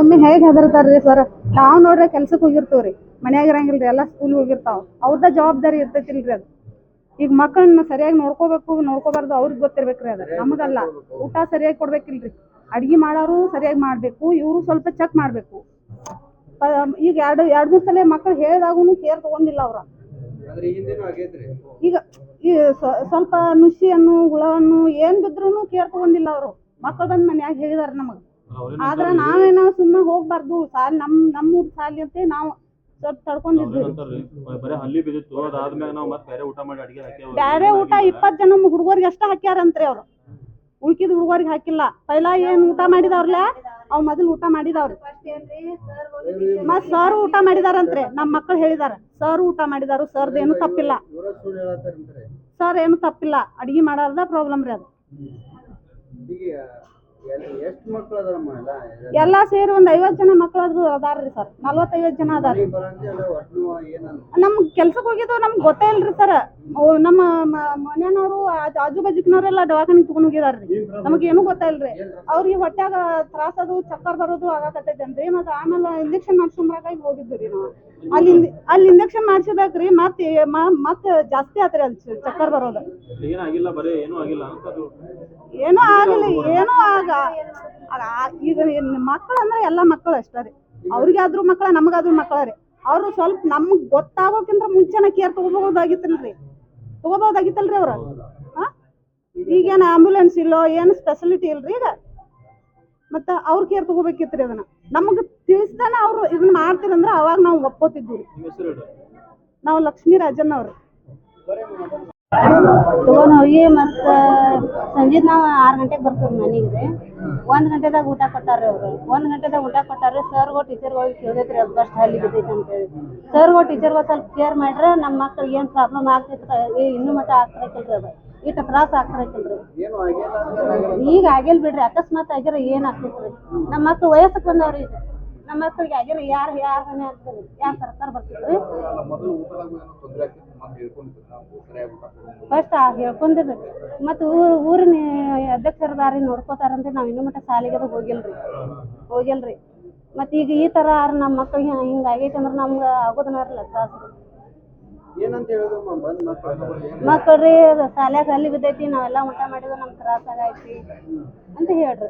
ಒಮ್ಮೆ ಹೇಗೆ ಹೆದರ್ತಾರ್ರಿ ಸರ್. ನಾವ್ ನೋಡ್ರಿ ಕೆಲ್ಸಕ್ಕೆ ಹೋಗಿರ್ತೇವ್ರಿ, ಮನ್ಯಾಗ ಇರಂಗಿಲ್ರಿ, ಎಲ್ಲಾ ಸ್ಕೂಲ್ ಹೋಗಿರ್ತಾವ. ಅವ್ರದ ಜವಾಬ್ದಾರಿ ಇರ್ತೈತಿಲ್ರಿ ಅದು. ಈಗ ಮಕ್ಕಳನ್ನ ಸರಿಯಾಗಿ ನೋಡ್ಕೋಬೇಕು ನೋಡ್ಕೋಬಾರ್ದು ಅವ್ರಿಗೆ ಗೊತ್ತಿರ್ಬೇಕ್ರಿ ಅದ, ನಮಗಲ್ಲ. ಊಟ ಸರಿಯಾಗಿ ಕೊಡ್ಬೇಕಿಲ್ರಿ, ಅಡ್ಗಿ ಮಾಡೋರು ಸರಿಯಾಗಿ ಮಾಡ್ಬೇಕು, ಇವ್ರು ಸ್ವಲ್ಪ ಚೆಕ್ ಮಾಡ್ಬೇಕು. ಈಗ ಎರಡ್ ಮೂರ್ ಸಲ ಮಕ್ಳು ಹೇಳಿದಾಗೂ ಕೇರ್ ತಗೊಂಡಿಲ್ಲ ಅವ್ರ. ಈಗ ಸ್ವಲ್ಪ ನುಸಿಯನ್ನು ಹುಳವನ್ನು ಏನ್ ಬಿದ್ರು ಕೇರ್ ತಗೊಂಡಿಲ್ಲ ಅವ್ರು. ಮಕ್ಳು ಬಂದ್ ಮನ್ಯಾಗ ಹೇಳಿದಾರ ನಮಗ್. ಆದ್ರ ನಾವೇನೋ ಸುಮ್ಮನೆ ಹೋಗ್ಬಾರ್ದು ಸಾಲಿ, ನಮ್ಮೂರ್ ಸಾಲಿ ಅಂತ ನಾವು ಸ್ವಲ್ಪ ತಡ್ಕೊಂಡಿದ್ವಿ. ಬ್ಯಾರೆ ಊಟ 20 ಜನ ಹುಡುಗರಿಗೆ ಅಷ್ಟ ಹಾಕ್ಯಾರಂತ್ರಿ ಅವ್ರು, ಉಳ್ಕಿದ್ ಹುಡುಗರಿಗೆ ಹಾಕಿಲ್ಲ. ಪೈಲಾ ಏನ್ ಊಟ ಮಾಡಿದವ್ರಲ್ಲ ಅವ್ ಮೊದಲು ಊಟ ಮಾಡಿದವ್ರಿ, ಮತ್ ಸರ್ ಊಟ ಮಾಡಿದಾರಂತ್ರಿ. ನಮ್ ಮಕ್ಳು ಹೇಳಿದಾರ ಸರ್ ಊಟ ಮಾಡಿದಾರು, ಸರ್ದ ಏನು ತಪ್ಪಿಲ್ಲ, ಸರ್ ಏನು ತಪ್ಪಿಲ್ಲ, ಅಡ್ಗಿ ಮಾಡೋದ ಪ್ರಾಬ್ಲಮ್ ರೀ ಅದು. ಎಲ್ಲಾ ಸೇರಿ ಒಂದ್ 50 ಜನ ಮಕ್ಳು ಅದಾರ್ರಿ ಸರ್, 40-50 ಜನ ಅದಾರ. ನಮ್ಗ್ ಕೆಲ್ಸಕ್ ಹೋಗಿದ್ದು ನಮ್ಗ್ ಗೊತ್ತೇ ಇಲ್ರಿ ಸರ್. ನಮ್ಮ ಮನೆಯವ್ರು ಆಜು ಬಾಜುಕ್ನವ್ರೆಲ್ಲ ದವಾಖಾನಿಗ್ ತಗೊಂಡ್ ಹೋಗಿದಾರ್ರಿ, ನಮಗೇನು ಗೊತ್ತಿಲ್ರಿ. ಅವ್ರಿಗೆ ಹೊಟ್ಯಾಗ ತ್ರಾಸ ಅದು ಚಕ್ಕರ್ ಬರೋದು ಆಗಾಕತ್ತೈತೇನ್ರಿ. ಮತ್ತ ಆಮೇಲೆ ಇಂಜೆಕ್ಷನ್ ಮಾಡ್ಸ್ಕೊಂಬರಾಕ ಹೋಗಿದ್ವಿ ನಾವು. ಅಲ್ಲಿ ಇಂಜೆಕ್ಷನ್ ಮಾಡ್ಸಿದಾಕ್ರಿ ಮತ್ ಜಾಸ್ತಿ ಆತ್ರಿ ಅಲ್ಲಿ ಚಕ್ಕರ್ ಬರೋದು. ಏನೂ ಆಗಿಲ್ಲ, ಏನೂ ಈಗ ಮಕ್ಕಳು ಅಂದ್ರೆ ಎಲ್ಲಾ ಮಕ್ಕಳು ಅಷ್ಟೇ ರೀ. ಅವ್ರಿಗಾದ್ರು ಮಕ್ಕಳ, ನಮಗಾದ್ರು ಮಕ್ಕಳ ರೀ. ಅವ್ರು ಸ್ವಲ್ಪ ನಮ್ಗ್ ಗೊತ್ತಾಗೋಕ್ಕಿಂತ ಮುಂಚೆನ ಕೇರ್ ತಗೋಬಹುದಾಗಿತ್ತಲ್ರಿ ಅವ್ರ. ಈಗೇನ್ ಆಂಬ್ಯುಲೆನ್ಸ್ ಇಲ್ಲೋ ಏನು ಸ್ಪೆಷಾಲಿಟಿ ಇಲ್ರಿ ಈಗ. ಮತ್ತ ಅವ್ರ ಕೇರ್ ತಗೋಬೇಕಿತ್ರಿ. ಅದನ್ನ ನಮಗ್ ತಿಳಿಸ್ದಾನ ಅವ್ರು ಇದನ್ನ ಮಾಡ್ತೀರಂದ್ರ ಅವಾಗ ನಾವು ಒಪ್ಕೋತಿದ್ವಿ. ನಾವು ಲಕ್ಷ್ಮೀ ರಾಜನ್ ಅವ್ರಿ ತಗೊಂಡ್ ಹೋಗಿ ಮತ್ತ ಸಂಜೆ ನಾವು 6 ಗಂಟೆಗೆ ಬರ್ತೀವಿ ಮನೆಗೆ. 1 ಗಂಟೆದಾಗ ಊಟ ಕೊಟ್ಟಾರ್ರಿ ಅವ್ರು. 1 ಗಂಟೆದಾಗ ಊಟ ಕೊಟ್ಟಾರ್ರಿ. ಸರ್ಗಳು ಟೀಚರ್ಗಳು ಕೇಳಿದ್ರಿ ಅದು ಫಸ್ಟ್ ಹಲ್ಲಿ ಬಿದ್ದೈತೆ ಅಂತೇಳಿ. ಸರ್ಗಳು ಟೀಚರ್ಗಳು ಸ್ವಲ್ಪ ಕೇರ್ ಮಾಡ್ರೆ ನಮ್ಮ ಮಕ್ಳಿಗೆ ಏನು ಪ್ರಾಬ್ಲಮ್ ಆಗ್ತಿತ್ತು ಇನ್ನೂ ಮಟ್ಟ ಆಗ್ತಿರಕಿಲ್ರಿ. ಅದು ಇಟ್ಟು ತ್ರಾಸ ಆಗ್ತಿರಕಿಲ್ರಿ. ಈಗ ಆಗಿಲ್ ಬಿಡ್ರಿ, ಅಕಸ್ಮಾತ್ ಆಗಿರ ಏನ್ ಆಗ್ತೈತ್ರಿ. ನಮ್ಮ ಮಕ್ಳು ವಯಸ್ಸಕ್ಕೆ ಬಂದವ್ರಿ. ಈಗ ನಮ್ಮ ಮಕ್ಳಿಗೆ ಆಗಿರ ಯಾರು ಮನೆ ಆಗ್ತದೆ, ಯಾರು ಸರ್ಕಾರ ಬರ್ತಿದ್ರಿ. ಫಸ್ಟ್ ಹೇಳ್ಕೊಂಡಿರ್ರಿ. ಮತ್ತು ಊರಿನ ಅಧ್ಯಕ್ಷರದಾರಿ ನೋಡ್ಕೋತಾರಂದ್ರೆ ನಾವು ಇನ್ನೂ ಮಟ್ಟ ಸಾಲಿಗೆ ಹೋಗಿಲ್ರಿ. ಮತ್ತು ಈಗ ಈ ಥರ ನಮ್ಮ ಮಕ್ಳಿಗೆ ಹಿಂಗೆ ಆಗೈತೆ ಅಂದ್ರೆ ನಮ್ಗೆ ಆಗೋದನ್ನಲ್ಲ ತ್ರಾಸ. ಮಕ್ಕಳ್ರಿ ಶಾಲ್ಯಾಗ ಅಲ್ಲಿ ಬಿದ್ದೈತಿ, ನಾವೆಲ್ಲ ಊಟ ಮಾಡಿದ್ವಿ, ನಮ್ಗೆ ತ್ರಾಸ ಆಗೈತಿ ಅಂತ ಹೇಳ್ರಿ.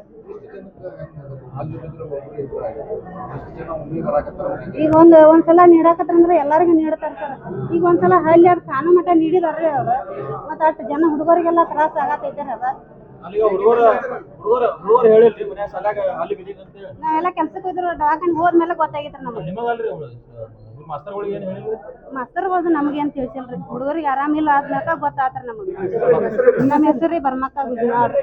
ಈಗ ಒಂದ್ಸಲ ನೀಡಾಕತ್ತಂದ್ರೆ ಎಲ್ಲರಿಗೂ ನೀಡ್ತಾರ ಸರ್. ಈಗ ಒಂದ್ಸಲ ಹಲ್ಲಿ ಅದು ಕಾನು ಮಟ್ಟ ನೀಡಿದಾರ್ರಿ ಅವ್ರು. ಮತ್ತೆ ಅಷ್ಟು ಜನ ಹುಡುಗರಿಗೆಲ್ಲ ತ್ರಾಸ ಆಗತೈತೆ ಅದ. ನಾವೆಲ್ಲ ಕೆಲ್ಸಕ್ಕೆ ಹೋದ್ರು ದವಾಖಾನೆ ಹೋದ್ಮೇಲೆ ಗೊತ್ತಾಗಿತ್ರಿ ನಮಗೆ. ಮಾಸ್ತರ್ಗಳು ನಮ್ಗೇನ್ ತಿಳಿಸಿಲ್ರಿ. ಹುಡುಗರಿಗೆ ಆರಾಮಿಲ್ಲ ಆದ್ಮ್ಯಾಕ ಗೊತ್ತಾತ್ರಿ ನಮಗೆ. ನಮ್ಮ ಹೆಸರು ರೀ ಬರ್ಮಕ್ಕ ಗುಜ್ನಾಳ್.